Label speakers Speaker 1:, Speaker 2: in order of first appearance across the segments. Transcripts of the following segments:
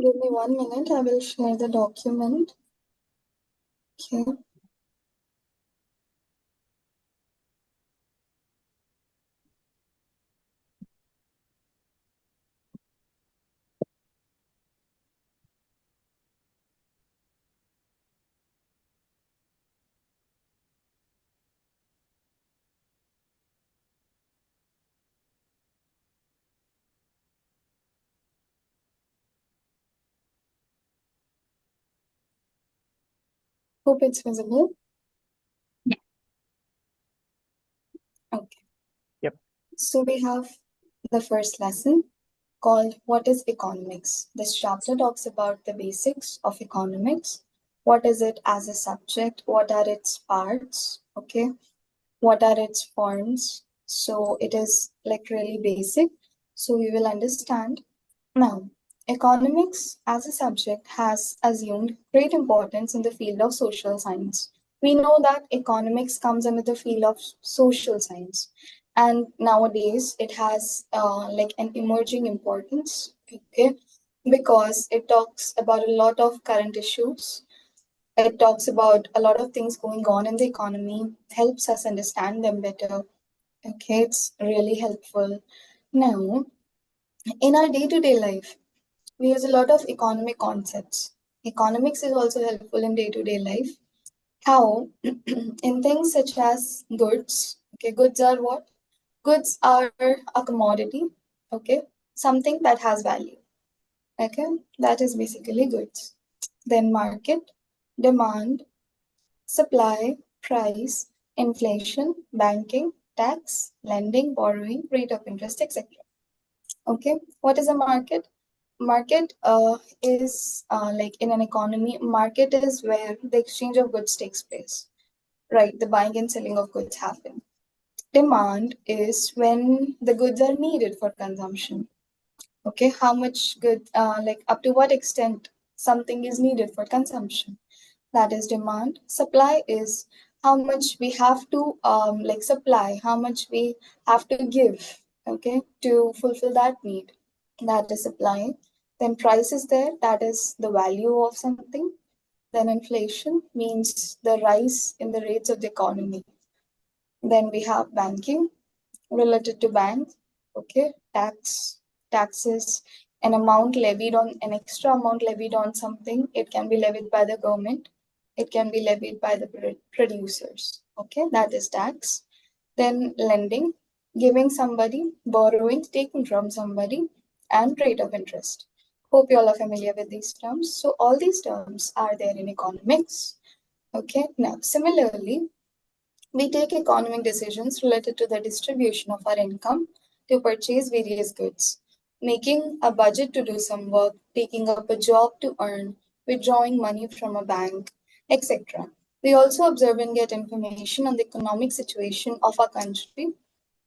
Speaker 1: Give me 1 minute, I will share the document. Okay. Hope it's visible.
Speaker 2: Yeah.
Speaker 1: Okay.
Speaker 2: Yep.
Speaker 1: So we have the first lesson called What is Economics? This chapter talks about the basics of economics. What is it as a subject? What are its parts? Okay. What are its forms? So it is like really basic. So we will understand. Now, economics as a subject has assumed great importance in the field of social science. We know that economics comes under the field of social science, and nowadays it has like an emerging importance, okay, because it talks about a lot of current issues. It talks about a lot of things going on in the economy, helps us understand them better. Okay, it's really helpful. Now, in our day-to-day life, we use a lot of economic concepts. Economics is also helpful in day-to-day life. How? In things such as goods. Okay, goods are what? Goods are a commodity. Okay, something that has value. Okay, that is basically goods. Then market, demand, supply, price, inflation, banking, tax, lending, borrowing, rate of interest, etc. Okay, what is a market? Market is like in an economy, market is where the exchange of goods takes place, right? The buying and selling of goods happen. Demand is when the goods are needed for consumption. Okay, how much good, like up to what extent something is needed for consumption. That is demand. Supply is how much we have to like supply, how much we have to give, okay, to fulfill that need. That is supply. Then price is there, that is the value of something. Then inflation means the rise in the rates of the economy. Then we have banking related to banks, okay, taxes, an extra amount levied on something. It can be levied by the government, it can be levied by the producers, okay, that is tax. Then lending, giving somebody, borrowing, taking from somebody, and rate of interest. Hope you all are familiar with these terms. So all these terms are there in economics. Okay, now similarly, we take economic decisions related to the distribution of our income to purchase various goods, making a budget to do some work, taking up a job to earn, withdrawing money from a bank, etc. We also observe and get information on the economic situation of our country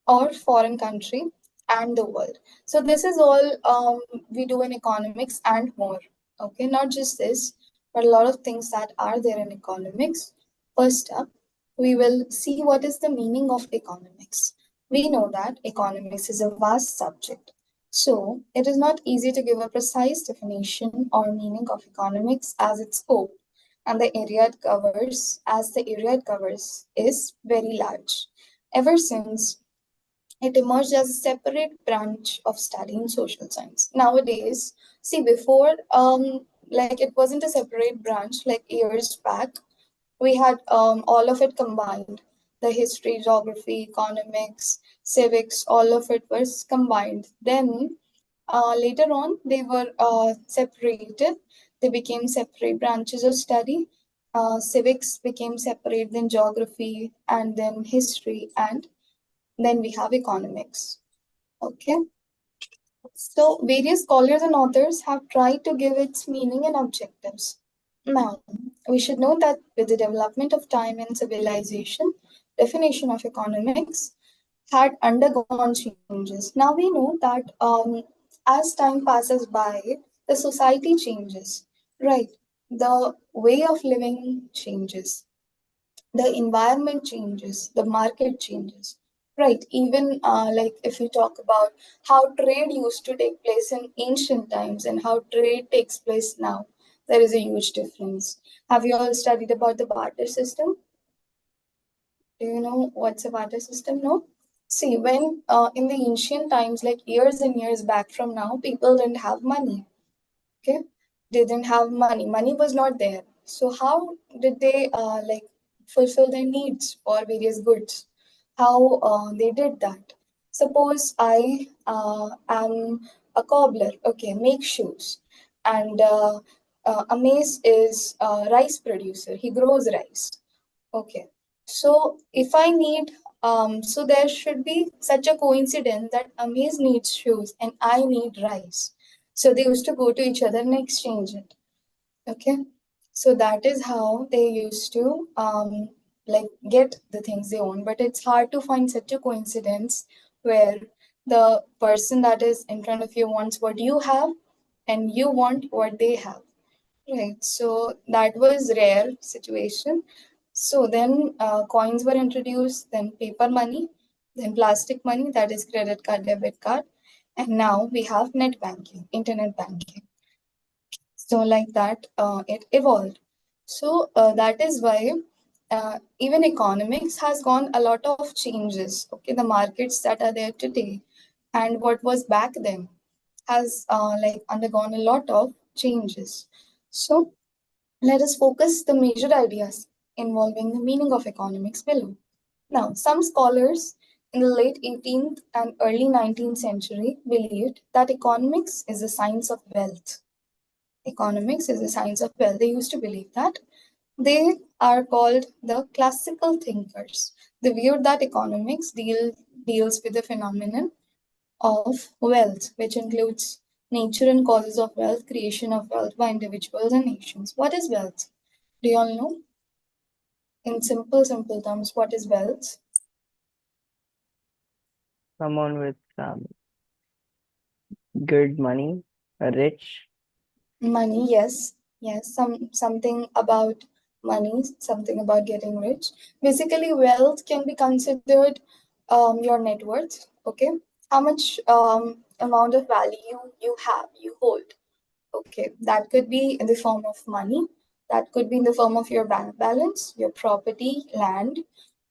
Speaker 1: or foreign country and the world. So this is all we do in economics and more. Okay, not just this, but a lot of things that are there in economics. First up, we will see what is the meaning of economics. We know that economics is a vast subject. So it is not easy to give a precise definition or meaning of economics as its scope. And the area it covers is very large. Ever since it emerged as a separate branch of study in social science. Nowadays, see, before, like it wasn't a separate branch, like years back, we had all of it combined. The history, geography, economics, civics, all of it was combined. Then later on, they were separated. They became separate branches of study. Civics became separate, then geography, and then history, and then we have economics. Okay. So various scholars and authors have tried to give its meaning and objectives. Now, we should know that with the development of time and civilization, definition of economics had undergone changes. Now we know that as time passes by, the society changes, right? The way of living changes, the environment changes, the market changes. Right. Even like if you talk about how trade used to take place in ancient times and how trade takes place now, there is a huge difference. Have you all studied about the barter system? Do you know what's a barter system? No? See, when in the ancient times, like years and years back from now, people didn't have money. Okay, they didn't have money. Money was not there. So how did they like fulfill their needs for various goods? How they did that? Suppose I am a cobbler. Okay, make shoes, and Amaze is a rice producer. He grows rice. Okay. So if I need, so there should be such a coincidence that Amaze needs shoes and I need rice. So they used to go to each other and exchange it. Okay. So that is how they used to like get the things they own. But it's hard to find such a coincidence where the person that is in front of you wants what you have and you want what they have. Right. So that was rare situation. So then coins were introduced, then paper money, then plastic money, that is credit card, debit card, and now we have net banking, internet banking. So like that, it evolved. So that is why even economics has gone a lot of changes. Okay, the markets that are there today and what was back then has like undergone a lot of changes. So let us focus the major ideas involving the meaning of economics below. Now, some scholars in the late 18th and early 19th century believed that economics is a science of wealth. Economics is a science of wealth. They used to believe that. They are called the classical thinkers. They viewed that economics deals with the phenomenon of wealth, which includes nature and causes of wealth, creation of wealth by individuals and nations. What is wealth? Do you all know? In simple terms, what is wealth?
Speaker 2: Someone with good money, rich.
Speaker 1: Money, yes. Yes, something about money, something about getting rich. Basically, wealth can be considered your net worth, okay? How much amount of value you have, you hold. Okay, that could be in the form of money. That could be in the form of your bank balance, your property, land.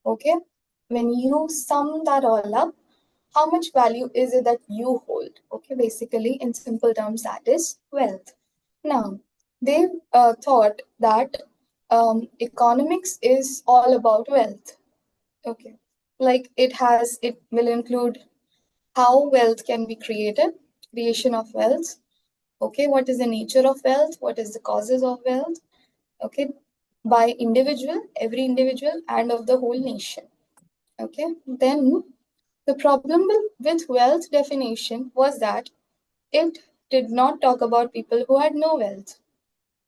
Speaker 1: Okay, when you sum that all up, how much value is it that you hold? Okay, basically, in simple terms, that is wealth. Now, they thought that economics is all about wealth. Okay, like it will include how wealth can be created, creation of wealth. Okay, what is the nature of wealth? What is the causes of wealth? Okay, by individual, every individual, and of the whole nation. Okay, then the problem with wealth definition was that it did not talk about people who had no wealth.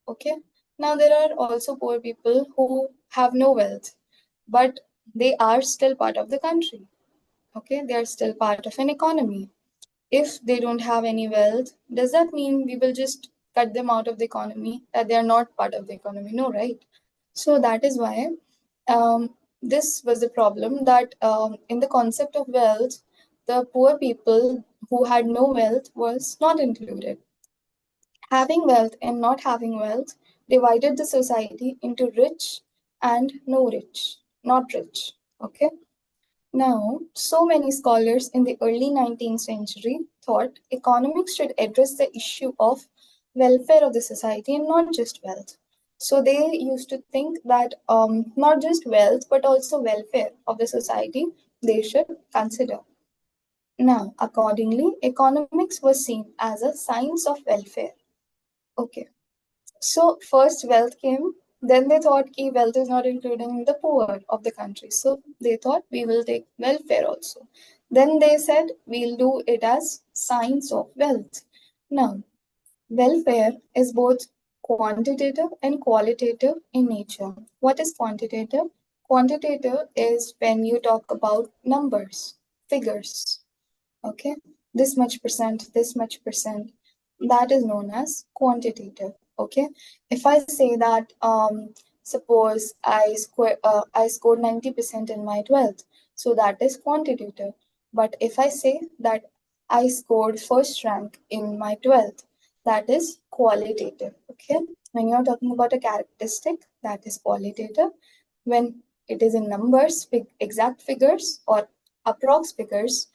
Speaker 1: Okay, now there are also poor people who have no wealth, but they are still part of the country. Okay, they are still part of an economy. If they don't have any wealth, does that mean we will just cut them out of the economy, that they are not part of the economy? No, right? So that is why this was the problem that in the concept of wealth, the poor people who had no wealth was not included. Having wealth and not having wealth divided the society into rich and no rich, not rich. Okay. Now, so many scholars in the early 19th century thought economics should address the issue of welfare of the society and not just wealth. So they used to think that not just wealth but also welfare of the society they should consider. Now, accordingly, economics was seen as a science of welfare. Okay. So first wealth came, then they thought ki wealth is not including the poor of the country. So they thought we will take welfare also. Then they said we'll do it as science of wealth. Now, welfare is both quantitative and qualitative in nature. What is quantitative? Quantitative is when you talk about numbers, figures. Okay, this much percent, that is known as quantitative. Okay, if I say that suppose I scored 90% in my 12th, So that is quantitative. But if I say that I scored first rank in my 12th, that is qualitative. Okay. When you're talking about a characteristic, that is qualitative. When it is in numbers, exact figures or approx figures,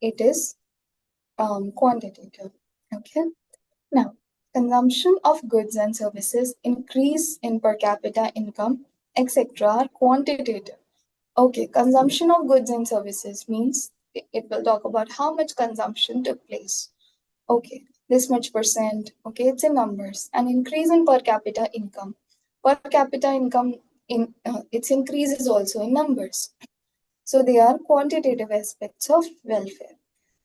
Speaker 1: it is quantitative. Okay. Now, consumption of goods and services, increase in per capita income, etc. are quantitative. Okay, consumption of goods and services means it will talk about how much consumption took place. Okay, this much percent. Okay, it's in numbers. An increase in per capita income. Per capita income in its increase is also in numbers. So they are quantitative aspects of welfare.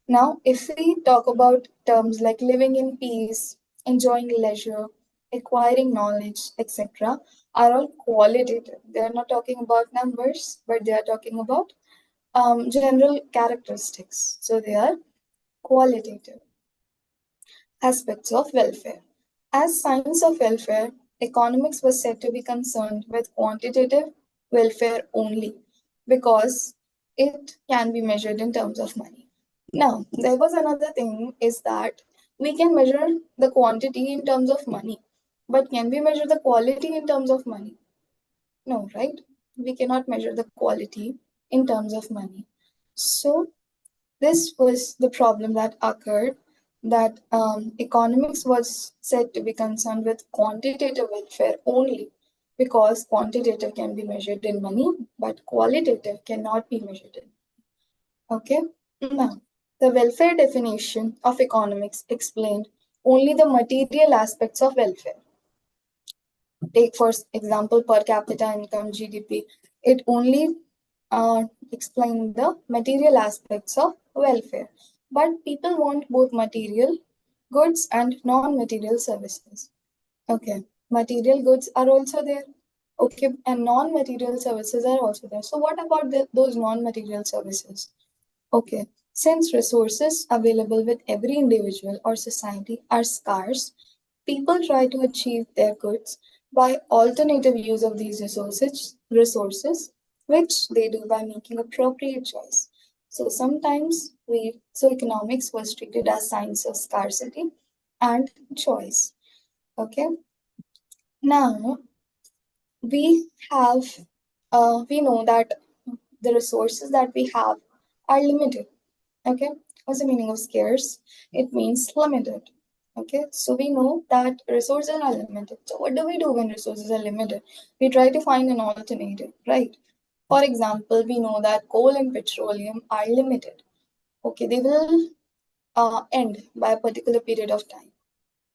Speaker 1: Now, if we talk about terms like living in peace, enjoying leisure, acquiring knowledge, etc., are all qualitative. They are not talking about numbers, but they are talking about general characteristics. So they are qualitative aspects of welfare. As science of welfare, economics was said to be concerned with quantitative welfare only because it can be measured in terms of money. Now, there was another thing is that we can measure the quantity in terms of money, but can we measure the quality in terms of money? No, right? We cannot measure the quality in terms of money. So, this was the problem that occurred that economics was said to be concerned with quantitative welfare only because quantitative can be measured in money, but qualitative cannot be measured in. Okay, now the welfare definition of economics explained only the material aspects of welfare. Take for example per capita income GDP. It only explain the material aspects of welfare. But people want both material goods and non-material services. Okay, material goods are also there. Okay, and non-material services are also there. So what about those non-material services? Okay, since resources available with every individual or society are scarce, people try to achieve their goods by alternative use of these resources, which they do by making appropriate choice. So sometimes economics was treated as science of scarcity and choice. Okay, now have we know that the resources that we have are limited. Okay, what's the meaning of scarce? It means limited. Okay, so we know that resources are limited. So what do we do when resources are limited? We try to find an alternative, right? For example, we know that coal and petroleum are limited. Okay, they will end by a particular period of time.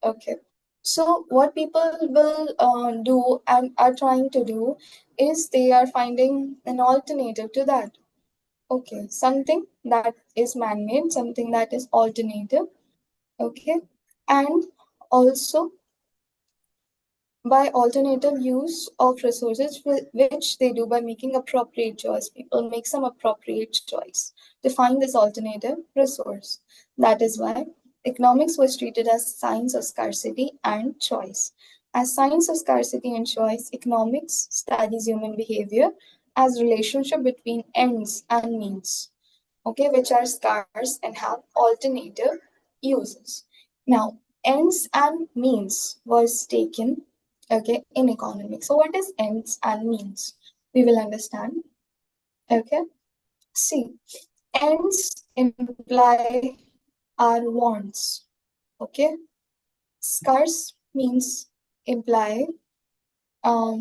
Speaker 1: Okay, so what people will do and are trying to do is they are finding an alternative to that. Okay, something that is man-made, something that is alternative. Okay, and also by alternative use of resources, which they do by making appropriate choice. People make some appropriate choice to find this alternative resource. That is why economics was treated as science of scarcity and choice. As science of scarcity and choice, economics studies human behavior as relationship between ends and means, okay, which are scarce and have alternative uses. Now, ends and means was taken, okay, in economics. So, what is ends and means? We will understand. Okay, see, ends imply our wants. Okay, scarce means imply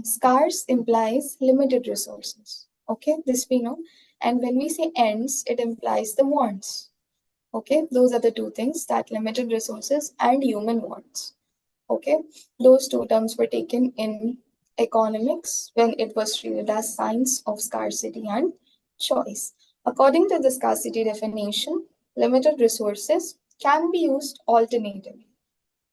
Speaker 1: scarce implies limited resources. Okay, this we know. And when we say ends, it implies the wants. Okay, those are the two things, that limited resources and human wants. Okay, those two terms were taken in economics when it was treated as science of scarcity and choice. According to the scarcity definition, limited resources can be used alternatively.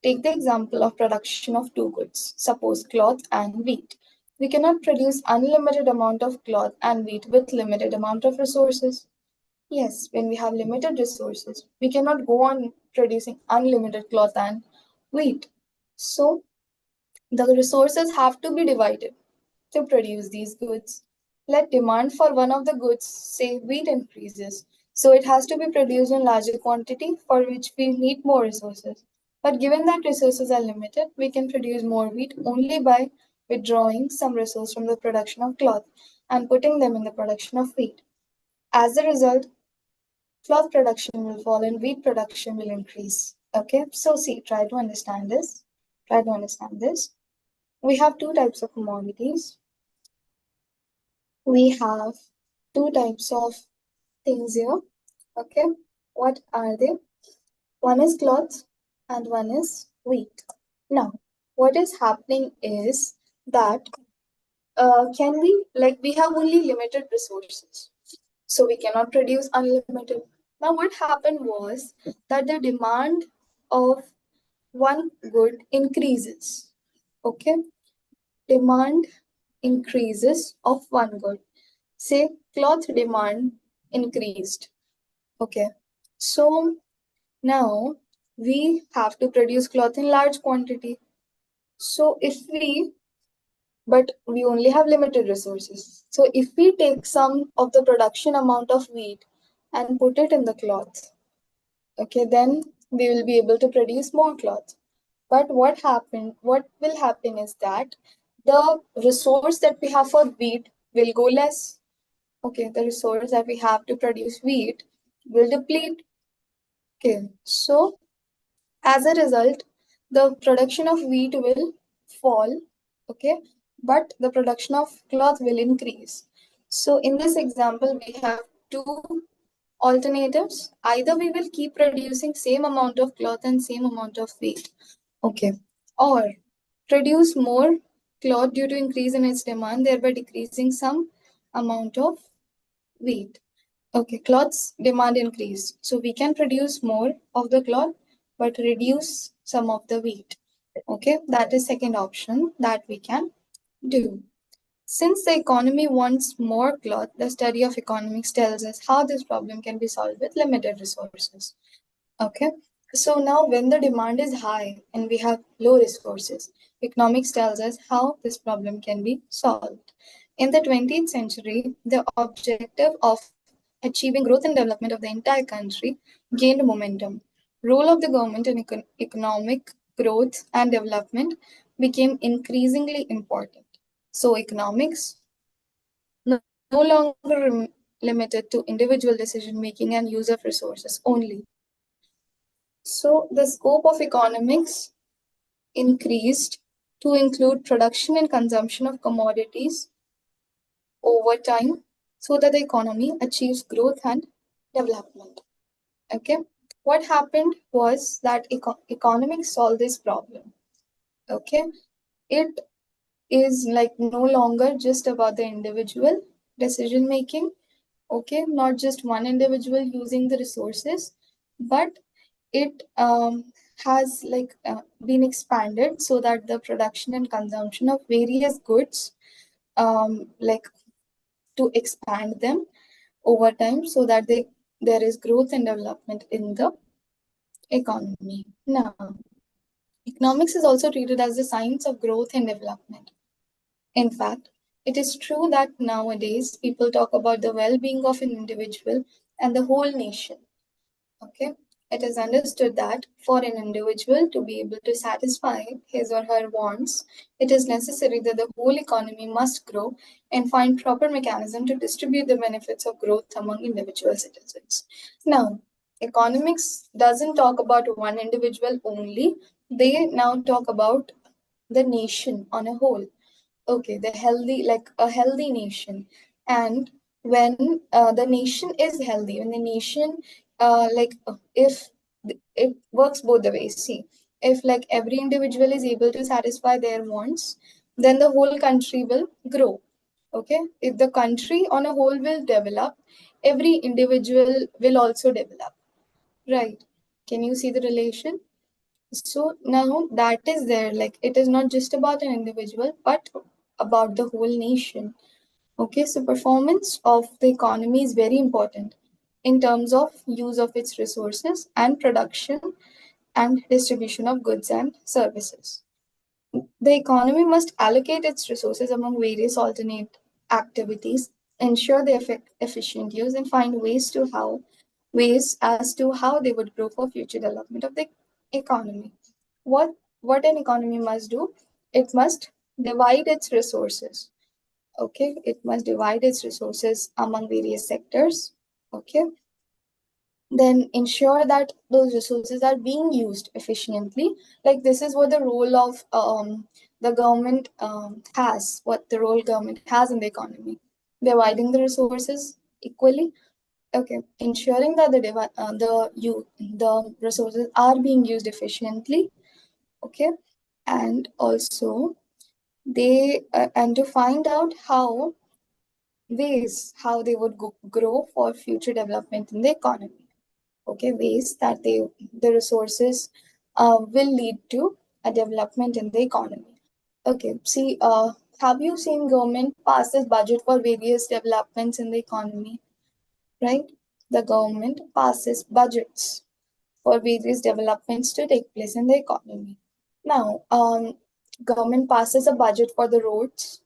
Speaker 1: Take the example of production of two goods, suppose cloth and wheat. We cannot produce unlimited amount of cloth and wheat with limited amount of resources. Yes, when we have limited resources, we cannot go on producing unlimited cloth and wheat. So the resources have to be divided to produce these goods. let demand for one of the goods, say wheat, increases. So it has to be produced in larger quantity for which we need more resources. But given that resources are limited, we can produce more wheat only by withdrawing some resource from the production of cloth and putting them in the production of wheat. As a result, cloth production will fall and wheat production will increase. Okay, so see, try to understand this. Try to understand this. We have two types of commodities. We have two types of things here. Okay, what are they? One is cloth and one is wheat. Now, what is happening is that can we, like, we have only limited resources, so we cannot produce unlimited. Now, what happened was that the demand of one good increases. Okay, demand increases of one good. Say cloth demand increased. Okay, so now we have to produce cloth in large quantity. So if we, but we only have limited resources. So if we take some of the production amount of wheat and put it in the cloth, okay, then we will be able to produce more cloth. But what will happen is that the resource that we have for wheat will go less. Okay, the resource that we have to produce wheat will deplete. Okay, so as a result, the production of wheat will fall, okay, but the production of cloth will increase. So in this example, we have two alternatives. Either we will keep producing same amount of cloth and same amount of wheat, okay, or produce more cloth due to increase in its demand, thereby decreasing some amount of wheat. Okay, cloths demand increase. So we can produce more of the cloth, but reduce some of the wheat. Okay, that is second option that we can do. Since the economy wants more cloth, the study of economics tells us how this problem can be solved with limited resources. Okay, so now when the demand is high and we have low resources, economics tells us how this problem can be solved. In the 20th century, the objective of achieving growth and development of the entire country gained momentum. Role of the government in economic growth and development became increasingly important. So economics no longer limited to individual decision making and use of resources only. So the scope of economics increased to include production and consumption of commodities over time so that the economy achieves growth and development. Okay, what happened was that economics solved this problem. Okay, it is like no longer just about the individual decision making. Okay, not just one individual using the resources, but it has like been expanded so that the production and consumption of various goods like to expand them over time so that there is growth and development in the economy. Now, economics is also treated as the science of growth and development. In fact, it is true that nowadays people talk about the well being of an individual and the whole nation. Okay, it is understood that for an individual to be able to satisfy his or her wants, it is necessary that the whole economy must grow and find proper mechanism to distribute the benefits of growth among individual citizens. Now, economics doesn't talk about one individual only, they now talk about the nation on a whole. Okay, the healthy, like a healthy nation. And when the nation is healthy, when the nation if it works both the ways. See, if like every individual is able to satisfy their wants, then the whole country will grow. Okay, if the country on a whole will develop, every individual will also develop, right? Can you see the relation? So now that is there, like it is not just about an individual, but about the whole nation. Okay, so performance of the economy is very important in terms of use of its resources and production and distribution of goods and services. The economy must allocate its resources among various alternate activities ensure the efficient use, and find ways as to how they would grow for future development of the economy. What what an economy must do? It must divide its resources. Okay, it must divide its resources among various sectors. Okay, then ensure that those resources are being used efficiently. Like this is what the role of the government has, what the role government has in the economy, dividing the resources equally. Okay, ensuring that the resources are being used efficiently. Okay, and also they and to find out how they would grow for future development in the economy. Okay, ways that the resources will lead to a development in the economy. Okay, see, have you seen government passes budget for various developments in the economy? Right, the government passes budgets for various developments to take place in the economy. Now, government passes a budget for the roads.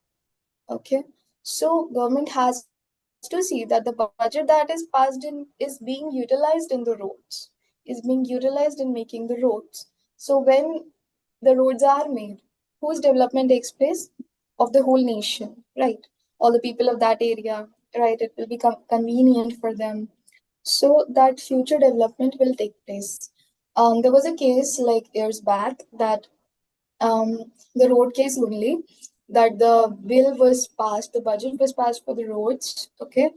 Speaker 1: Okay, so government has to see that the budget that is passed in is being utilized in the roads, is being utilized in making the roads. So when the roads are made, whose development takes place? Of the whole nation, right? All the people of that area, right? It will become convenient for them, so that future development will take place. There was a case like years back that the road case only, that the bill was passed, the budget was passed for the roads. Okay,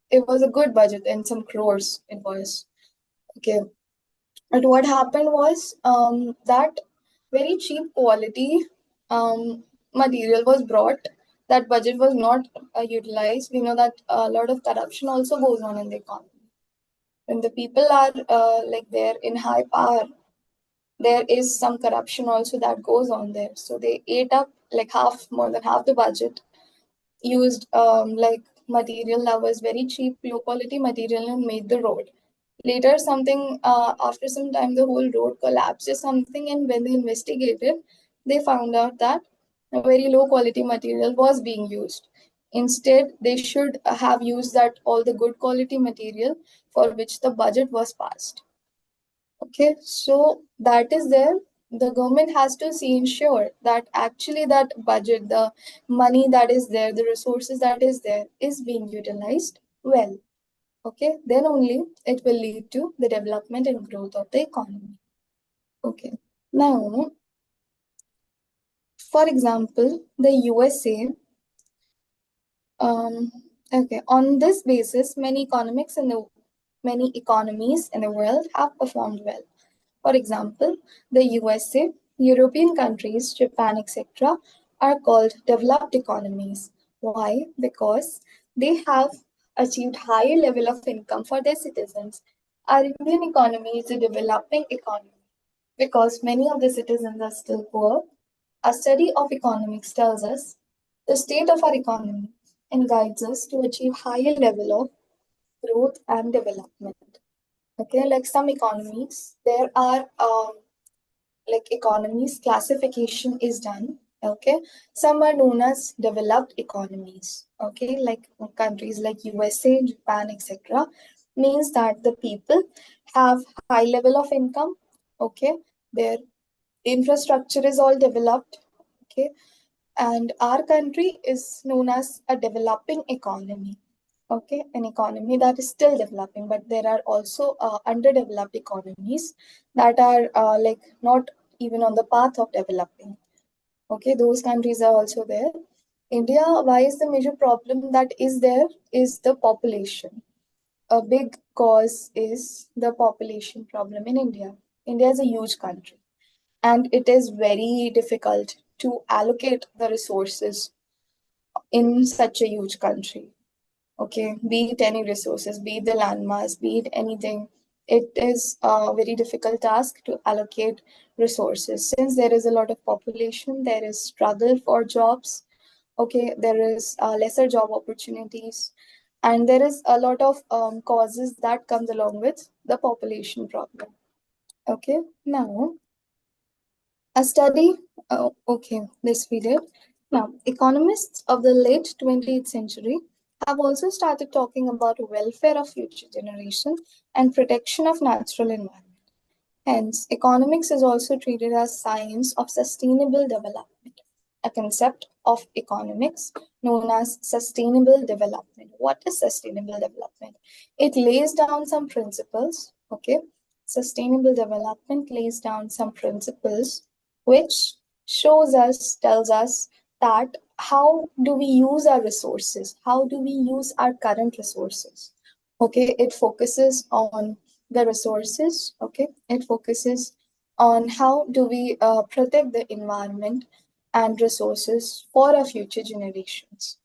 Speaker 1: it was a good budget and some crores it was. Okay, but what happened was that very cheap quality material was brought. That budget was not utilized. We know that a lot of corruption also goes on in the economy. When the people are like they're in high power, there is some corruption also that goes on there. So they ate up like more than half the budget, used like material that was very cheap, low quality material, and made the road. Later, something after some time, the whole road collapsed or something, and when they investigated, they found out that a very low quality material was being used. Instead, they should have used that all the good quality material for which the budget was passed. Okay, so that is there. The government has to see ensure that actually that budget, the money that is there, the resources that is there is being utilized well. Okay, then only it will lead to the development and growth of the economy. Okay, now, for example, the USA. Um, okay, on this basis, many economies in the world have performed well. For example, the USA, European countries, Japan, etc., are called developed economies. Why? Because they have achieved higher level of income for their citizens. Our Indian economy is a developing economy because many of the citizens are still poor. A study of economics tells us the state of our economy and guides us to achieve higher level of growth and development. Okay, like some economies, there are like economies classification is done. Okay, some are known as developed economies. Okay, like countries like USA, Japan, etc., means that the people have high level of income. Okay, their infrastructure is all developed. Okay, and our country is known as a developing economy. Okay, an economy that is still developing, but there are also underdeveloped economies that are like not even on the path of developing. Okay, those countries are also there. India, why is the major problem that is there is the population. A big cause is the population problem in India. India is a huge country, and it is very difficult to allocate the resources in such a huge country. Okay, be it any resources, be it the landmass, be it anything, it is a very difficult task to allocate resources. Since there is a lot of population, there is struggle for jobs. Okay, there is lesser job opportunities, and there is a lot of causes that comes along with the population problem. Okay, now a study, okay, this we did. Now, economists of the late 20th century have also started talking about welfare of future generation and protection of natural environment. Hence, economics is also treated as science of sustainable development, a concept of economics known as sustainable development. What is sustainable development? It lays down some principles, okay? Sustainable development lays down some principles which tells us that how do we use our resources? How do we use our current resources? Okay, it focuses on the resources, okay? It focuses on how do we protect the environment and resources for our future generations.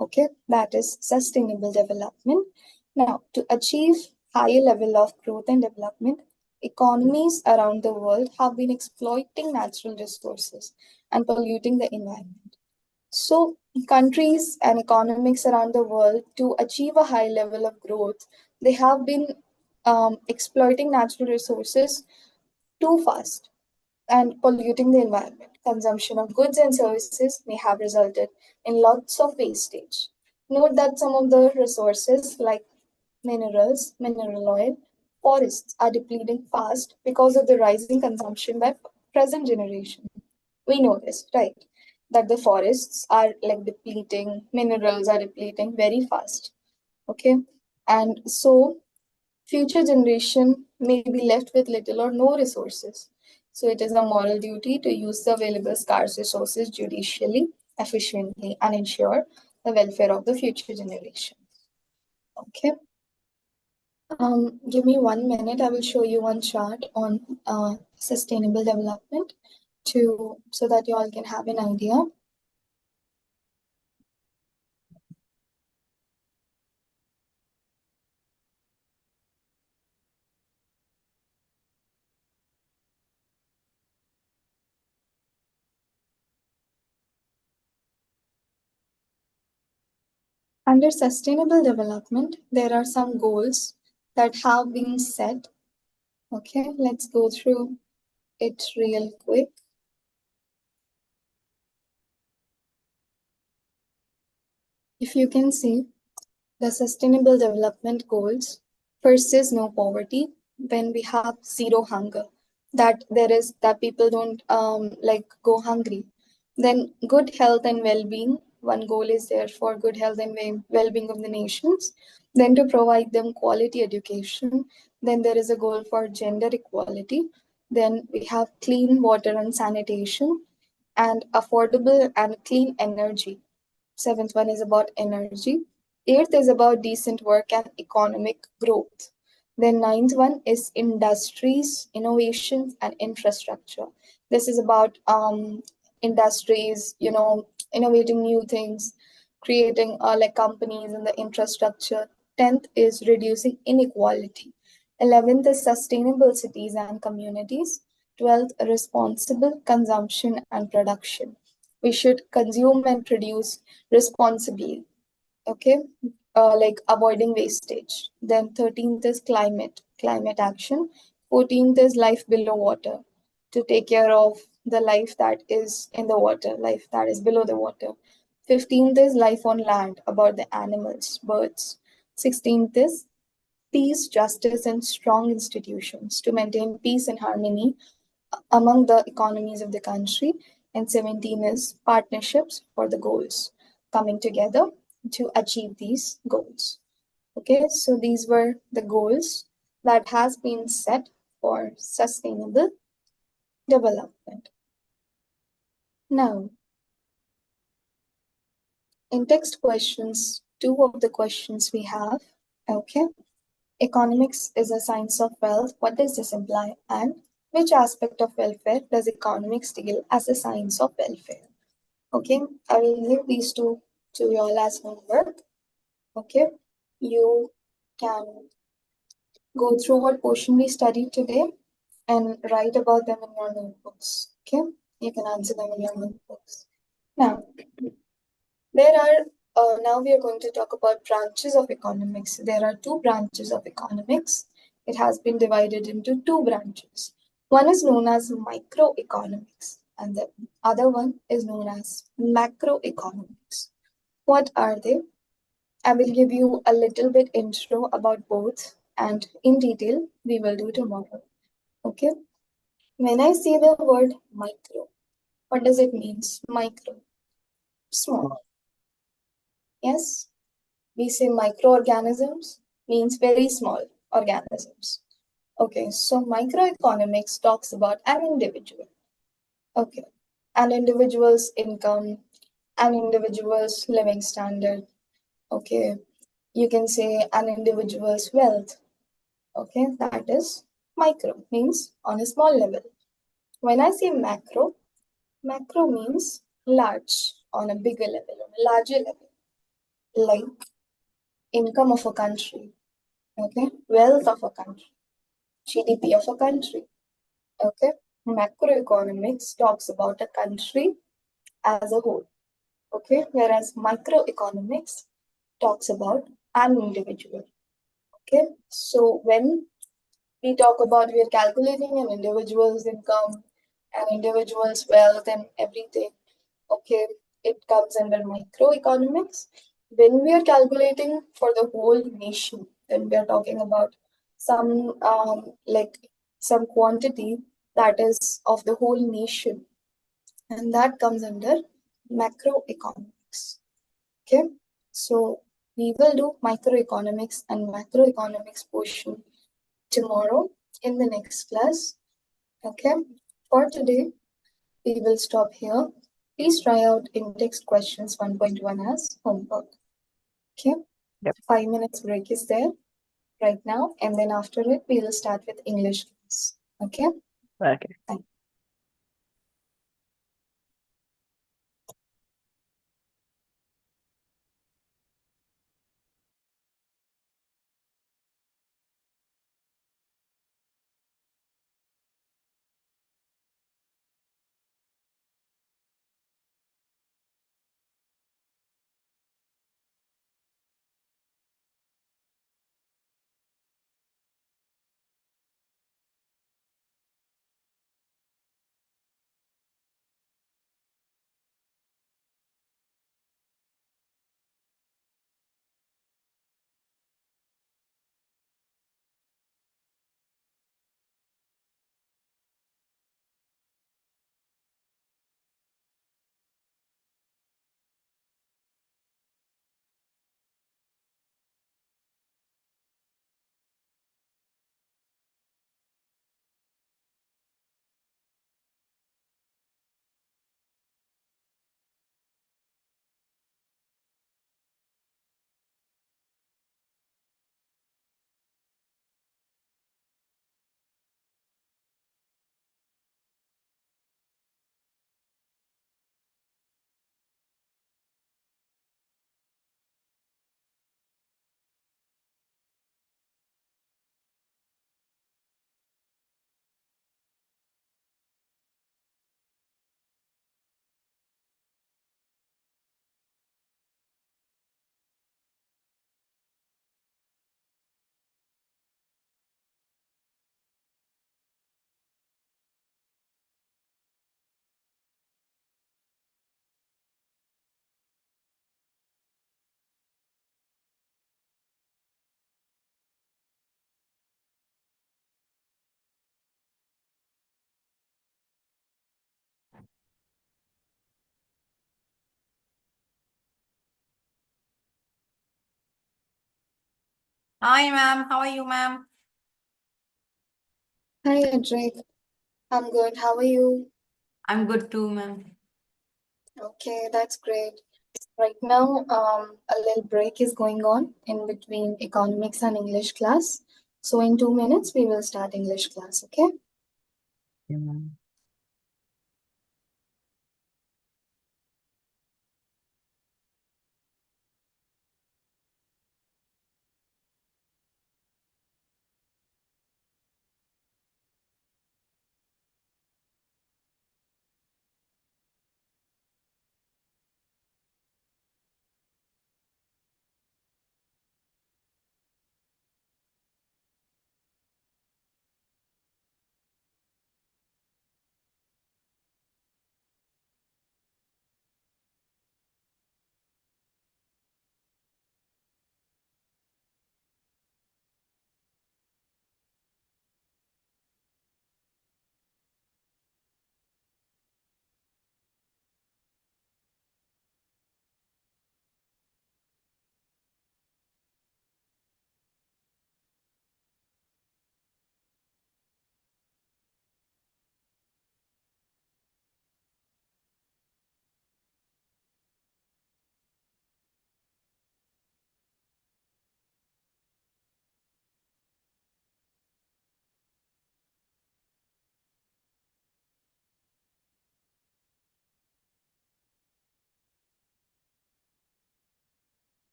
Speaker 1: Okay, that is sustainable development. Now, to achieve higher level of growth and development, economies around the world have been exploiting natural resources and polluting the environment. So, countries and economics around the world, to achieve a high level of growth, they have been exploiting natural resources too fast and polluting the environment. Consumption of goods and services may have resulted in lots of wastage. Note that some of the resources, like minerals, mineral oil, forests, are depleting fast because of the rising consumption by present generation. We know this, right? That the forests are like depleting, minerals are depleting very fast. Okay. And so future generation may be left with little or no resources. So it is a moral duty to use the available scarce resources judicially, efficiently, and ensure the welfare of the future generation. Okay. Give me 1 minute. I will show you one chart on sustainable development to so that you all can have an idea. Under sustainable development, there are some goals that have been set. Okay, let's go through it real quick. If you can see the sustainable development goals, first is no poverty, when we have zero hunger, that there is that people don't like go hungry. Then good health and well-being, one goal is there for good health and well-being of the nations. Then to provide them quality education. Then there is a goal for gender equality. Then we have clean water and sanitation and affordable and clean energy. Seventh one is about energy. Eighth is about decent work and economic growth. Then ninth one is industries, innovations, and infrastructure. This is about industries, innovating new things, creating like companies and the infrastructure. Tenth is reducing inequality. 11th is sustainable cities and communities. 12th, responsible consumption and production. We should consume and produce responsibly, okay? Like avoiding wastage. Then 13th is climate action. 14th is life below water, to take care of the life that is in the water, life that is below the water. 15th is life on land, about the animals, birds. 16th is peace, justice, and strong institutions to maintain peace and harmony among the economies of the country. And 17 is partnerships for the goals, coming together to achieve these goals. Okay, so these were the goals that has been set for sustainable development. Now, in text questions, two of the questions we have, okay, economics is a science of wealth. What does this imply? And which aspect of welfare does economics deal as a science of welfare? Okay, I will leave these two to your last homework. Okay, you can go through what portion we studied today and write about them in your notebooks. Okay, you can answer them in your notebooks. Now, there are now we are going to talk about branches of economics. There are two branches of economics. It has been divided into two branches. One is known as microeconomics, and the other one is known as macroeconomics. What are they? I will give you a little bit intro about both, and in detail, we will do tomorrow. Okay? When I say the word micro, what does it mean? Micro, small. Yes? We say microorganisms means very small organisms. Okay, so microeconomics talks about an individual. Okay, an individual's income, an individual's living standard. Okay, you can say an individual's wealth. Okay, that is micro, means on a small level. When I say macro, macro means large, on a bigger level, on a larger level, like income of a country, okay, wealth of a country, GDP of a country, okay. Macroeconomics talks about a country as a whole, okay, whereas microeconomics talks about an individual, okay. So when we talk about, we are calculating an individual's income, an individual's wealth, and everything. Okay, it comes under microeconomics. When we are calculating for the whole nation, then we are talking about some like some quantity that is of the whole nation, and that comes under macroeconomics. Okay, so we will do microeconomics and macroeconomics portion tomorrow in the next class. Okay, for today, we will stop here. Please try out in-text questions 1.1 as homework. Okay,
Speaker 2: Yep.
Speaker 1: 5 minutes break is there right now, and then after it, we will start with English class. Okay,
Speaker 2: Okay.
Speaker 1: thank you.
Speaker 3: Hi, ma'am. How are you, ma'am?
Speaker 1: Hi, Adric. I'm good. How are you?
Speaker 3: I'm good too, ma'am.
Speaker 1: Okay, that's great. Right now, a little break is going on in between economics and English class. So in 2 minutes, we will start English class. Okay.
Speaker 2: Mm.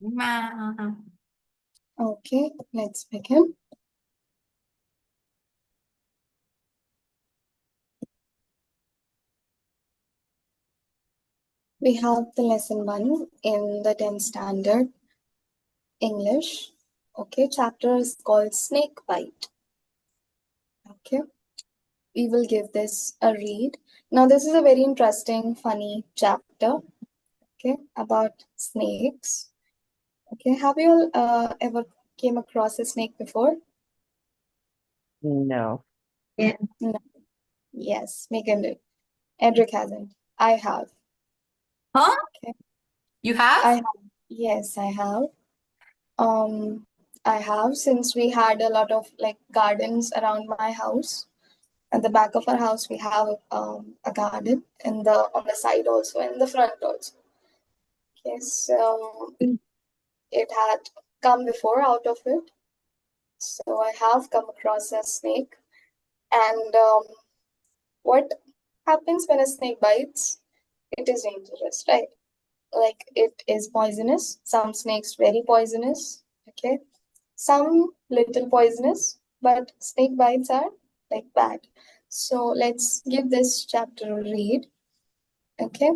Speaker 3: Ma'am.
Speaker 1: Okay, let's begin. We have the lesson 1 in the 10th standard English. Okay, chapter is called Snake Bite. Okay, we will give this a read. Now, this is a very interesting, funny chapter. Okay, about snakes. Okay, have you all ever came across a snake before?
Speaker 2: No.
Speaker 1: No. Yes, Megan did. Edric hasn't. I have.
Speaker 3: Huh?
Speaker 1: Okay.
Speaker 3: You have?
Speaker 1: I have. Yes, I have. Um, I have since we had a lot of like gardens around my house. At the back of our house, we have a garden, and the on the side also, and the front also. Okay, so it had come before out of it. So I have come across a snake, and what happens when a snake bites? It is dangerous, right? Like it is poisonous. Some snakes very poisonous. Okay, some little poisonous, but snake bites are like bad. So let's give this chapter a read. Okay.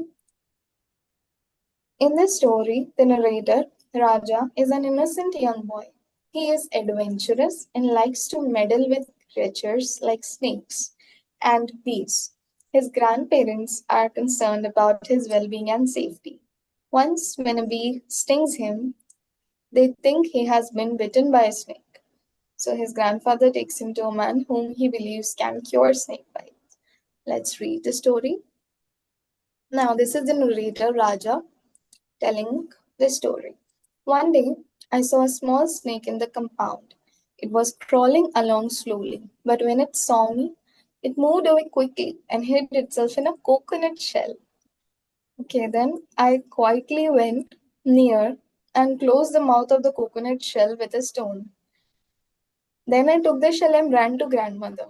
Speaker 1: In this story, the narrator, Raja, is an innocent young boy. He is adventurous and likes to meddle with creatures like snakes and bees. His grandparents are concerned about his well being and safety. Once, when a bee stings him, they think he has been bitten by a snake. So his grandfather takes him to a man whom he believes can cure snake bites. Let's read the story. Now, this is the narrator Raja telling the story. One day, I saw a small snake in the compound. It was crawling along slowly, but when it saw me, it moved away quickly and hid itself in a coconut shell. Okay, then I quietly went near and closed the mouth of the coconut shell with a stone. Then I took the shell and ran to grandmother.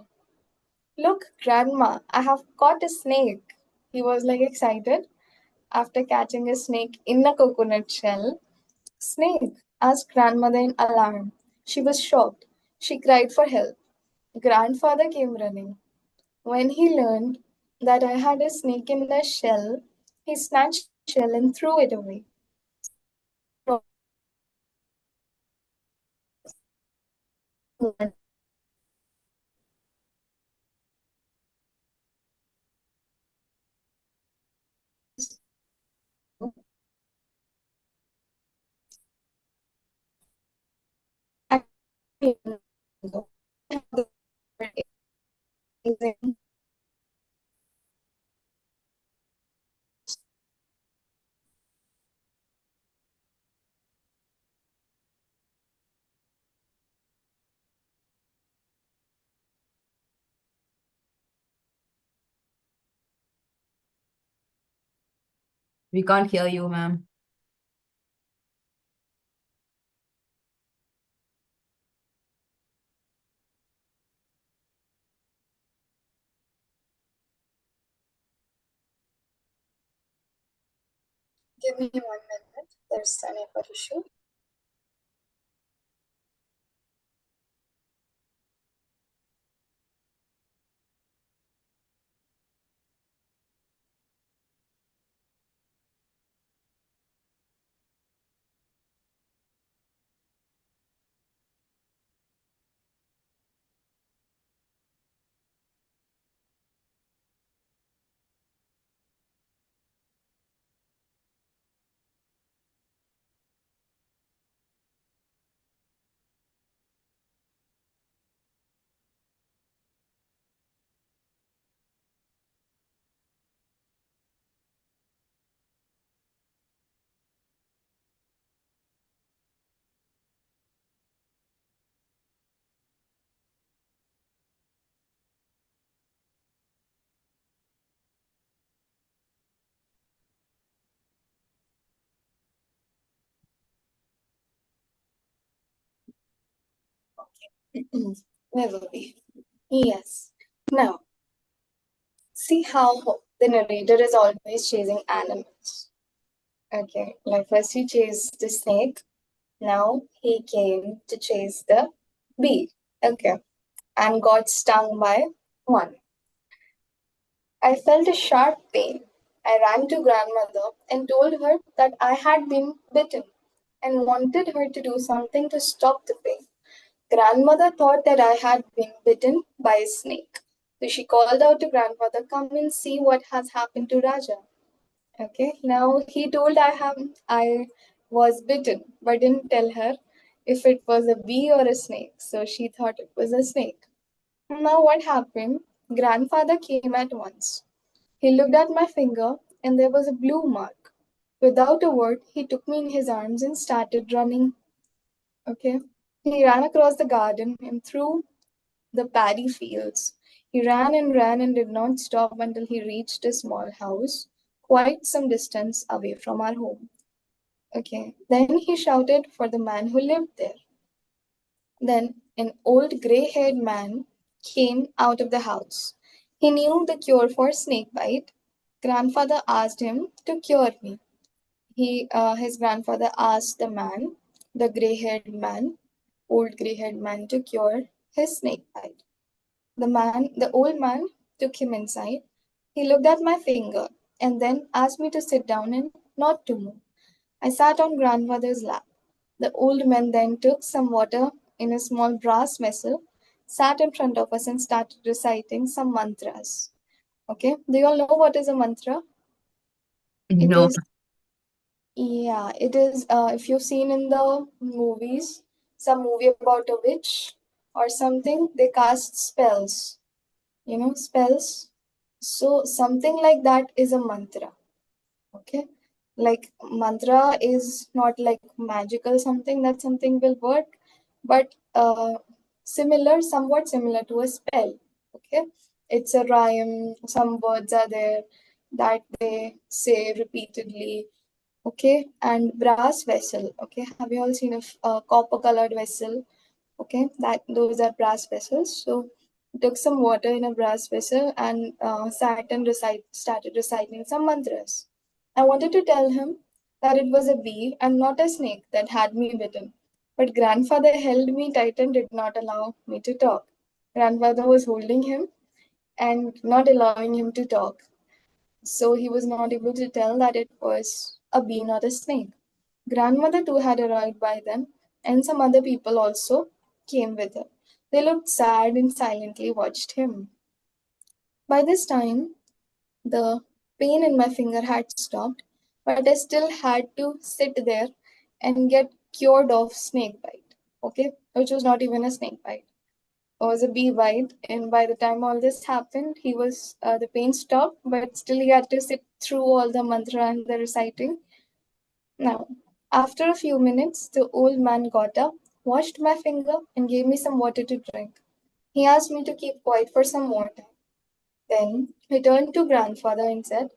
Speaker 1: Look, grandma, I have caught a snake. He was like excited after catching a snake in a coconut shell. Snake? Asked grandmother in alarm. She was shocked. She cried for help. Grandfather came running. When he learned that I had a snake in the shell, he snatched the shell and threw it away.
Speaker 3: We can't hear you, ma'am.
Speaker 1: Give me 1 minute. There's a network issue. Where were we? Yes. Now, see how the narrator is always chasing animals. Okay, like first he chased the snake, now he came to chase the bee. Okay, and got stung by one. I felt a sharp pain. I ran to grandmother and told her that I had been bitten and wanted her to do something to stop the pain. Grandmother thought that I had been bitten by a snake. So she called out to grandmother, "Come and see what has happened to Raja." Okay, now he told I was bitten, but didn't tell her if it was a bee or a snake. So she thought it was a snake. Now what happened? Grandfather came at once. He looked at my finger and there was a blue mark. Without a word, he took me in his arms and started running. Okay. He ran across the garden and through the paddy fields. He ran and did not stop until he reached a small house, quite some distance away from our home. Okay. Then he shouted for the man who lived there. Then an old gray haired man came out of the house. He knew the cure for snake bite. Grandfather asked him to cure me. His grandfather asked the man, the gray haired man, old gray haired man, to cure his snake bite. The old man took him inside. He looked at my finger and then asked me to sit down and not to move. I sat on grandmother's lap. The old man then took some water in a small brass vessel, sat in front of us, and started reciting some mantras. Okay, do you all know what is a mantra? It
Speaker 3: No.
Speaker 1: is, yeah, it is. If you've seen in the movies, some movie about a witch or something, they cast spells, spells. So something like that is a mantra. Okay, like mantra is not like magical something that something will work, but somewhat similar to a spell. Okay, it's a rhyme, some words are there that they say repeatedly. Okay, and brass vessel. Okay, have you all seen a copper colored vessel? Okay, that those are brass vessels. So took some water in a brass vessel and sat and started reciting some mantras. I wanted to tell him that it was a bee and not a snake that had me bitten, but grandfather held me tight and did not allow me to talk. Grandfather was holding him and not allowing him to talk, so he was not able to tell that it was a bee, not a snake. Grandmother too had arrived by then, and some other people also came with her. They looked sad and silently watched him. By this time, the pain in my finger had stopped, but I still had to sit there and get cured of snake bite. Okay, which was not even a snake bite. It was a bee bite, and by the time all this happened, the pain stopped, but still he had to sit through all the mantra and the reciting. Now, after a few minutes, the old man got up, washed my finger, and gave me some water to drink. He asked me to keep quiet for some more time. Then he turned to grandfather and said,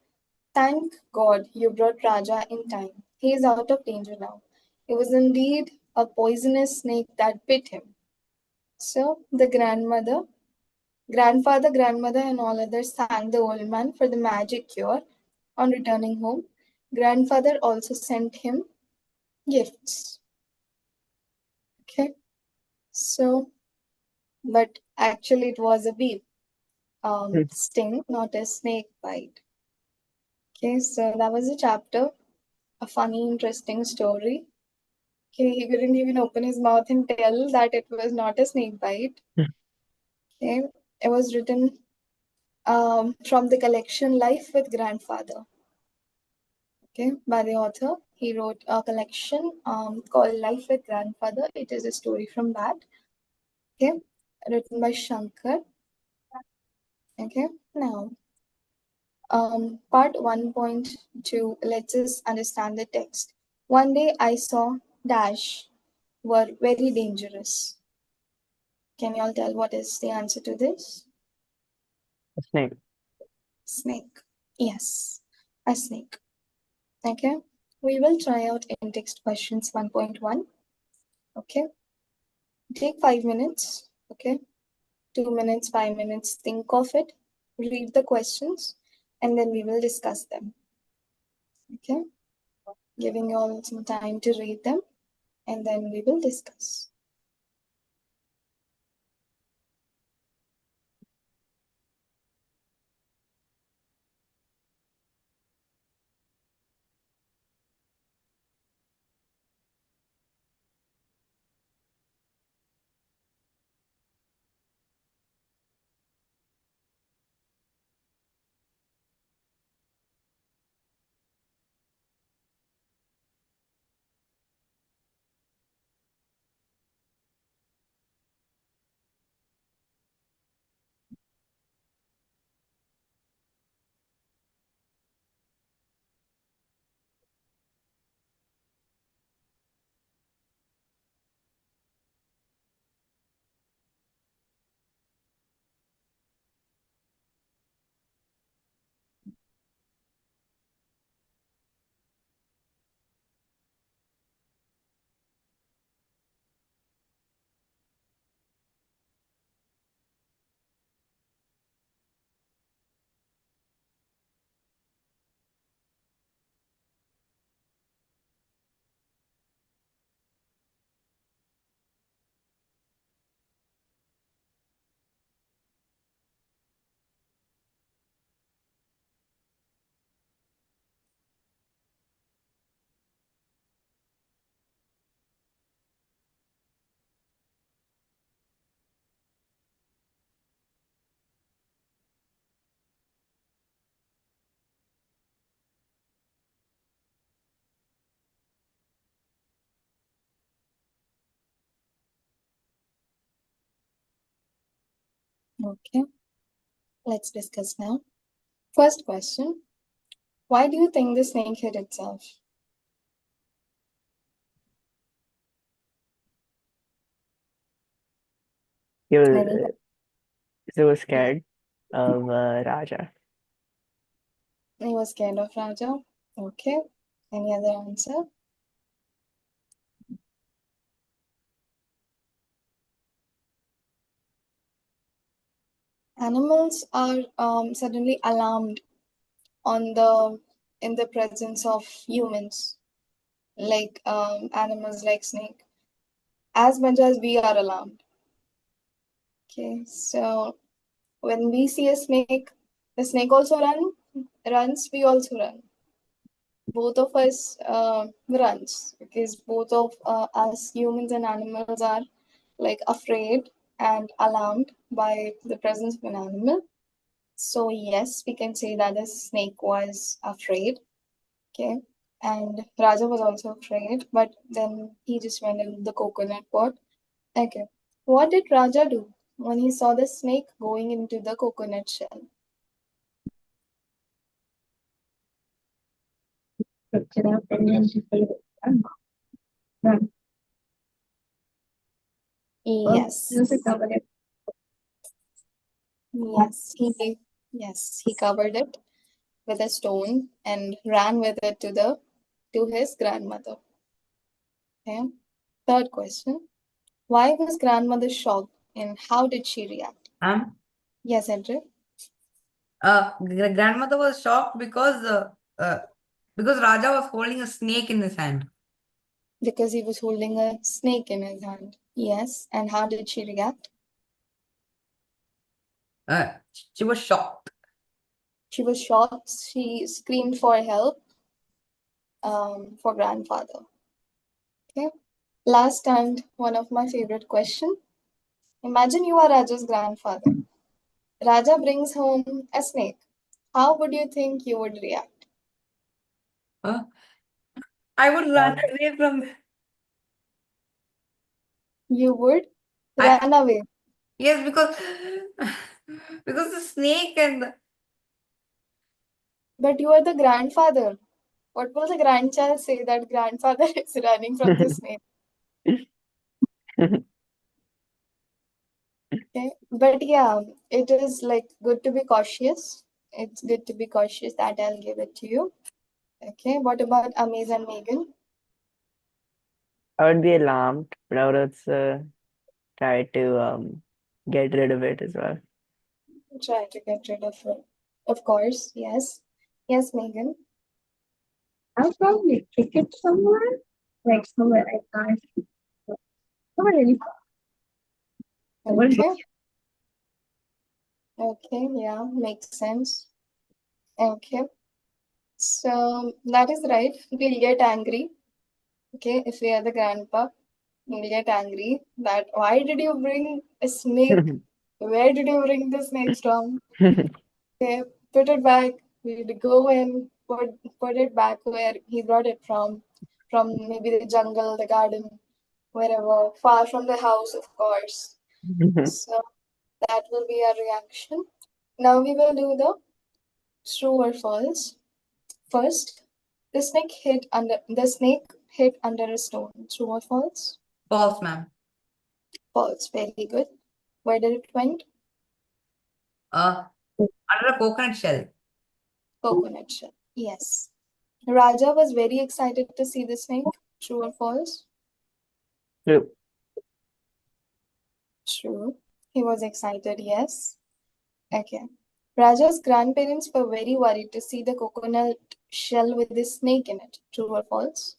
Speaker 1: "Thank God you brought Raja in time. He is out of danger now. It was indeed a poisonous snake that bit him." So the grandfather, grandmother, and all others thanked the old man for the magic cure. On returning home, grandfather also sent him gifts. Okay, so but actually it was a bee sting, not a snake bite. Okay, so that was a chapter, a funny, interesting story. Okay, he couldn't even open his mouth and tell that it was not a snake bite. Okay, it was written from the collection Life with Grandfather. Okay, by the author. He wrote a collection called Life with Grandfather. It is a story from that. Okay, written by Shankar. Okay, now part 1.2 lets us understand the text. One day I saw dash were very dangerous. Can you all tell what is the answer to this?
Speaker 2: A snake.
Speaker 1: Snake. Yes, a snake. Okay, we will try out in text questions 1.1. Okay, take 5 minutes. Okay, 2 minutes, 5 minutes, think of it, read the questions, and then we will discuss them. Okay. giving you all some time to read them, and then we will discuss. Okay, let's discuss now. First question: why do you think the snake hid itself?
Speaker 2: He was,
Speaker 1: Any?
Speaker 2: he was scared of Raja.
Speaker 1: He was scared of Raja. Okay. Any other answer? Animals are suddenly alarmed on the in the presence of humans, like animals like snake, as much as we are alarmed. Okay, so when we see a snake, the snake also runs. We also run. Both of us runs because both of us humans and animals are like afraid and alarmed by the presence of an animal. So yes, we can say that the snake was afraid. Okay. And Raja was also afraid, but then he just went in the coconut pot. Okay. What did Raja do when he saw the snake going into the coconut shell? Yes. Yes, he covered it with a stone and ran with it to his grandmother. Okay. Third question. Why was grandmother shocked and how did she react? Yes, Andrew.
Speaker 3: Grandmother was shocked because Raja was holding a snake in his hand.
Speaker 1: Because he was holding a snake in his hand. Yes. And how did she react?
Speaker 3: She was shocked.
Speaker 1: She was shocked. She screamed for help for grandfather. Okay. Last and one of my favorite question. Imagine you are Raja's grandfather. Raja brings home a snake. How would you think you would react?
Speaker 3: I would run away from.
Speaker 1: You would
Speaker 3: I
Speaker 1: run away.
Speaker 3: Yes, because because the snake and
Speaker 1: But you are the grandfather. What will the grandchild say that grandfather is running from the snake? Okay. But yeah, it is like good to be cautious. It's good to be cautious that I'll give it to you. Okay. What about Amaze and Megan?
Speaker 2: I would be alarmed, but I would also try to get rid of it as well.
Speaker 1: Try to get rid of it. Of course, yes. Yes, Megan. I'll probably kick it somewhere, like somewhere I can't. Somewhere really far. Okay. Okay. Yeah, makes sense. Okay. So that is right. We'll get angry. Okay, if we are the grandpa, we'll get angry that why did you bring a snake? Where did you bring the snake from? Okay, put it back. We'd go and put it back where he brought it from maybe the jungle, the garden, wherever, far from the house, of course. So that will be our reaction. Now we will do the true or false. First, the snake hid under a stone. True or false?
Speaker 3: False, ma'am.
Speaker 1: False. Very good. Where did it went?
Speaker 3: Uh, Under a coconut shell.
Speaker 1: Coconut shell. Yes. Raja was very excited to see the snake. True or false?
Speaker 2: True.
Speaker 1: True. He was excited, yes. Okay. Raja's grandparents were very worried to see the coconut shell with the snake in it. True or false?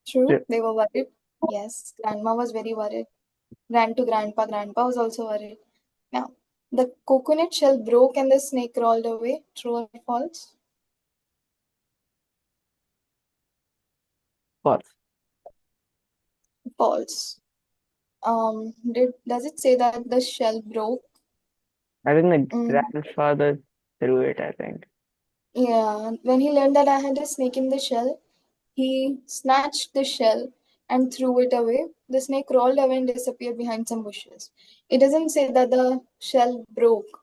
Speaker 1: True.
Speaker 2: True.
Speaker 1: They were worried. Yes. Grandma was very worried. Ran to grandpa. Grandpa was also worried. Now, the coconut shell broke and the snake crawled away. True or false?
Speaker 2: False.
Speaker 1: False. Does it say that the shell broke?
Speaker 2: I think the
Speaker 1: Mm,
Speaker 2: grandfather threw it, I think.
Speaker 1: yeah. When he learned that I had a snake in the shell, he snatched the shell and threw it away. The snake crawled away and disappeared behind some bushes. It doesn't say that the shell broke.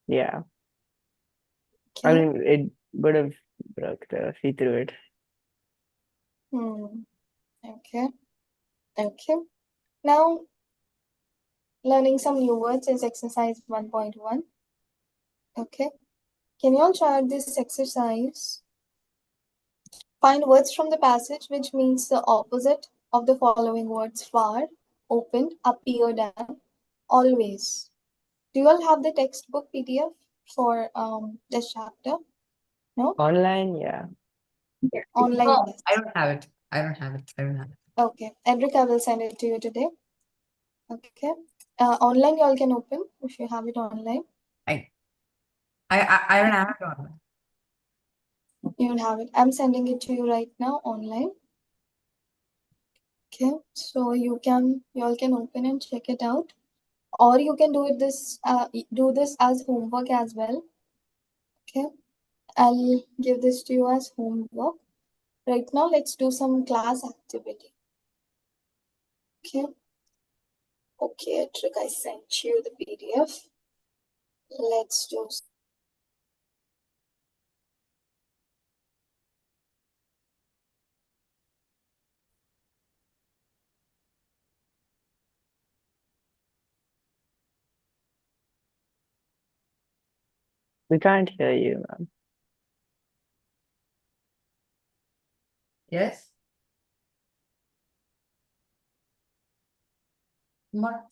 Speaker 2: Yeah. I
Speaker 1: Okay.
Speaker 2: mean, it would have broke though if he threw it.
Speaker 1: Hmm. Okay. Okay. Now, learning some new words is exercise 1.1. Okay. Can you all try out this exercise? Find words from the passage which means the opposite of the following words: far, opened, appeared, and always. Do you all have the textbook PDF for this chapter? No?
Speaker 2: Online, yeah.
Speaker 1: Online,
Speaker 3: No,
Speaker 1: yes.
Speaker 3: I don't have it. I don't have it. I don't have it.
Speaker 1: Okay. Edric, I will send it to you today. Okay. Online, you all can open if you have it online.
Speaker 3: I, I don't have it on.
Speaker 1: You will have it. I'm sending it to you right now online. Okay. So you all can open and check it out. Or you can do this as homework as well. Okay, I'll give this to you as homework. Right now, let's do some class activity. Okay. Okay, Trick, I sent you the PDF. Let's do.
Speaker 2: We can't hear you, ma'am.
Speaker 3: Yes? What?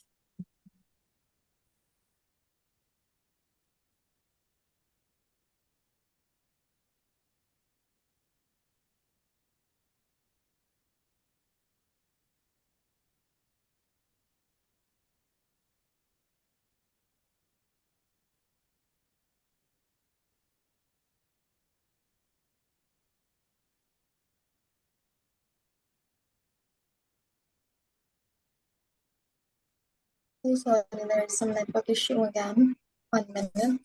Speaker 1: Sorry, there is some network issue again. 1 minute.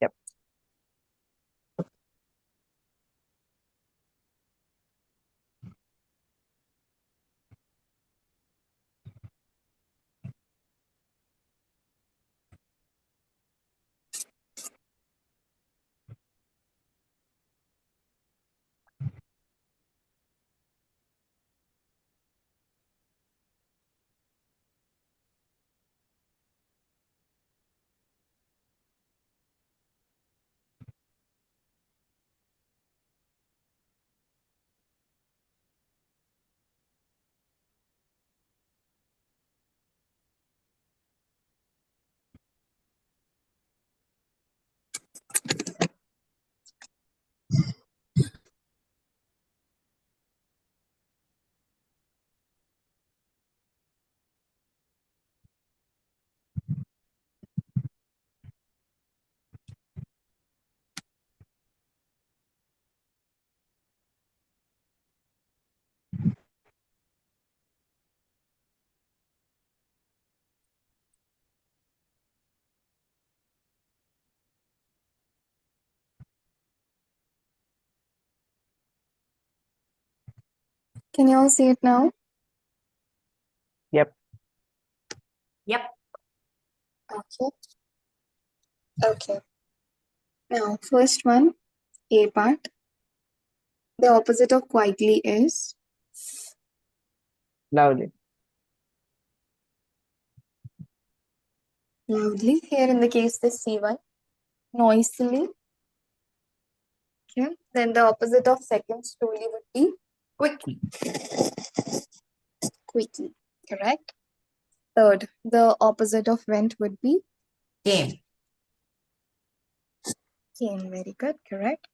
Speaker 2: Yep.
Speaker 1: Can you all see it now?
Speaker 2: Yep.
Speaker 3: Yep.
Speaker 1: Okay. Okay. Now, first one, A part. The opposite of quietly is
Speaker 2: Loudly.
Speaker 1: loudly. Here in the case, this C1, noisily. Okay. Then the opposite of second slowly would be
Speaker 3: Quickly.
Speaker 1: quickly. Correct. Third, the opposite of went would be
Speaker 3: Came.
Speaker 1: came. Very good. Correct.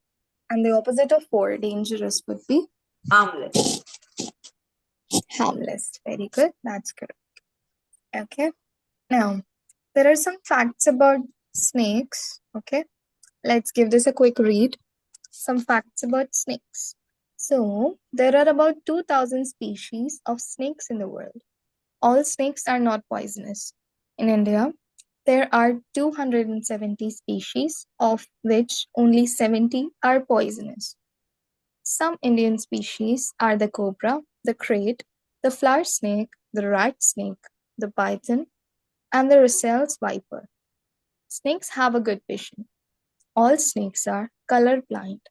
Speaker 1: And the opposite of four, dangerous, would be
Speaker 3: Harmless.
Speaker 1: harmless. Very good. That's correct. Okay. Now, there are some facts about snakes. Okay. Let's give this a quick read. Some facts about snakes. So, there are about 2,000 species of snakes in the world. All snakes are not poisonous. In India, there are 270 species, of which only 70 are poisonous. Some Indian species are the cobra, the krait, the flower snake, the rat snake, the python, and the Russell's viper. Snakes have a good vision. All snakes are color blind.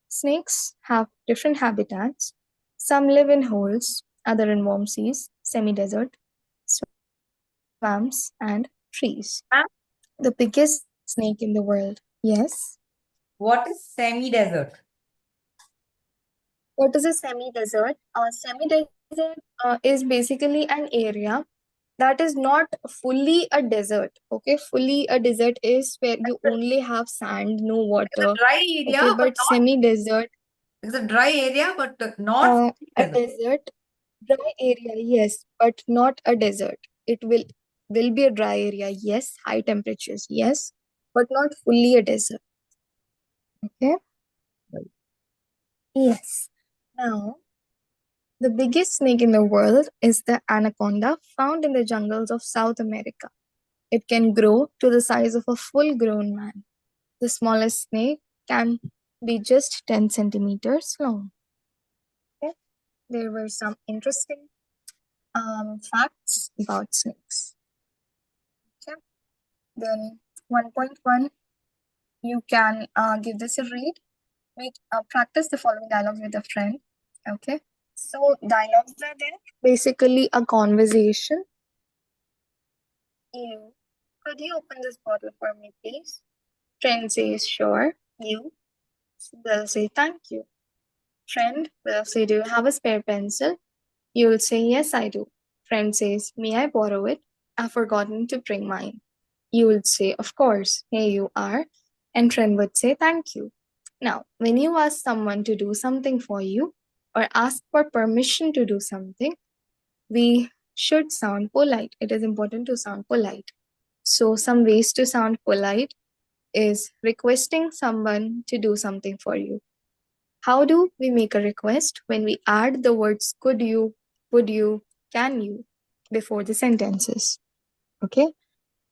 Speaker 1: Snakes have different habitats. Some live in holes, other in warm seas, semi-desert, swamps, and trees.
Speaker 3: Ma'am,
Speaker 1: The biggest snake in the world. Yes.
Speaker 3: what is semi-desert?
Speaker 1: What is a semi-desert? Semi-desert is basically an area that is not fully a desert. Okay, fully a desert is where you only have sand, no
Speaker 3: It's a
Speaker 1: water.
Speaker 3: dry
Speaker 1: Okay,
Speaker 3: area, but
Speaker 1: but
Speaker 3: not.
Speaker 1: semi-desert,
Speaker 3: It's a dry area, but not
Speaker 1: a
Speaker 3: desert.
Speaker 1: desert, dry area, yes, but not a desert. It will be a dry area, yes, high temperatures, yes, but not fully a desert. Okay, yes. Now, the biggest snake in the world is the anaconda found in the jungles of South America. It can grow to the size of a full grown man. The smallest snake can be just 10 centimeters long. Okay? There were some interesting facts about snakes. Okay? Then 1.1, you can give this a read. Practice the following dialogues with a friend. Okay? So dialogues are there. Basically a conversation. You, could you open this bottle for me, please? Friend says, sure. You will say, thank you. Friend will say, do you have a spare pencil? You will say, yes, I do. Friend says, may I borrow it? I've forgotten to bring mine. You would say, of course, here you are. And friend would say, thank you. Now, when you ask someone to do something for you or ask for permission to do something, we should sound polite. It is important to sound polite. So, some ways to sound polite is requesting someone to do something for you. How do we make a request? When we add the words could you, would you, can you before the sentences. Okay?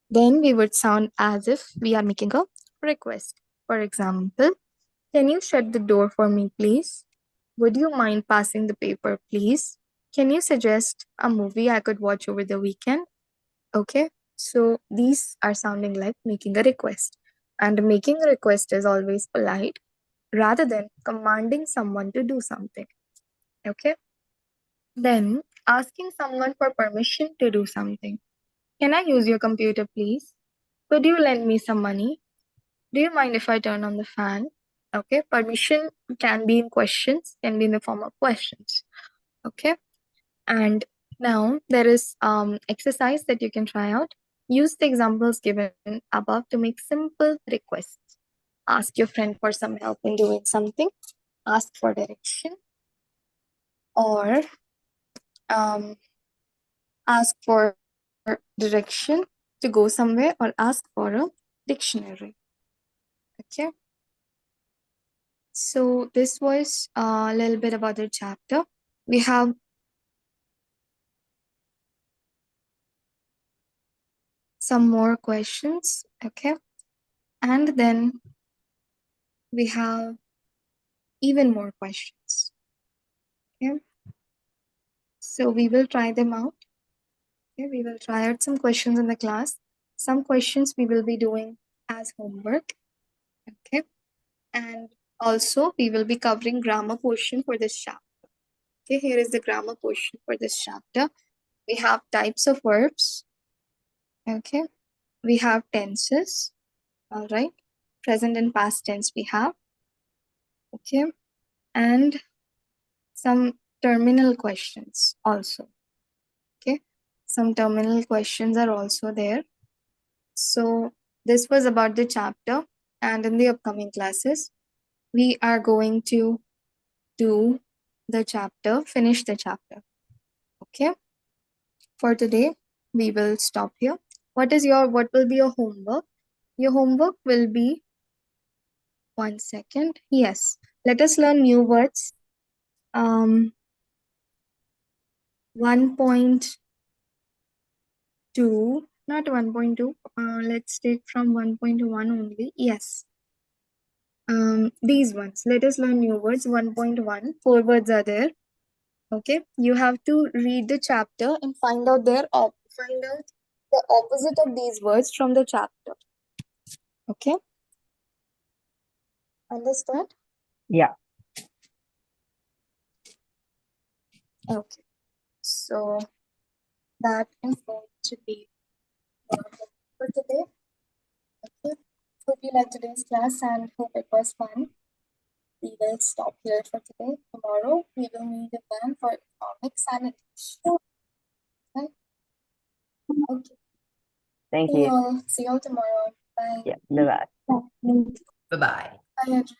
Speaker 1: Then we would sound as if we are making a request. For example, can you shut the door for me, please? Would you mind passing the paper, please? Can you suggest a movie I could watch over the weekend? Okay, so these are sounding like making a request. And making a request is always polite rather than commanding someone to do something. Okay, then asking someone for permission to do something. Can I use your computer, please? Could you lend me some money? Do you mind if I turn on the fan? Okay, permission can be in questions, can be in the form of questions. Okay, and now there is exercise that you can try out. Use the examples given above to make simple requests. Ask your friend for some help in doing something. Ask for direction, or um, ask for direction to go somewhere, or ask for a dictionary. Okay. So this was a little bit about the chapter. We have some more questions. Okay. And then we have even more questions. Okay. So we will try them out. Okay, we will try out some questions in the class. Some questions we will be doing as homework. Okay, and also we will be covering grammar portion for this chapter. Okay, here is the grammar portion for this chapter. We have types of verbs. Okay, we have tenses. All right, present and past tense we have. Okay, and some terminal questions also. Okay, some terminal questions are also there. So this was about the chapter, and in the upcoming classes we are going to do the chapter, finish the chapter. Okay, for today we will stop here. What will be your homework? Your homework will be, one second, yes, let us learn new words. 1.2, not 1.2, let's take from 1.1 only. Yes, these ones, let us learn new words. 1.1, 4 words are there. Okay, you have to read the chapter and find out the opposite of these words from the chapter. Okay, understand?
Speaker 2: Yeah.
Speaker 1: Okay, so that is going to be for today. Okay, hope you liked today's class and hope it was fun. We will stop here for today. Tomorrow we will meet again for economics and English. Okay. Okay.
Speaker 2: Thank
Speaker 1: See you
Speaker 2: you.
Speaker 1: all. See you all tomorrow. Bye.
Speaker 2: Yeah. Bye-bye.
Speaker 3: Bye-bye.
Speaker 1: Bye, Adri.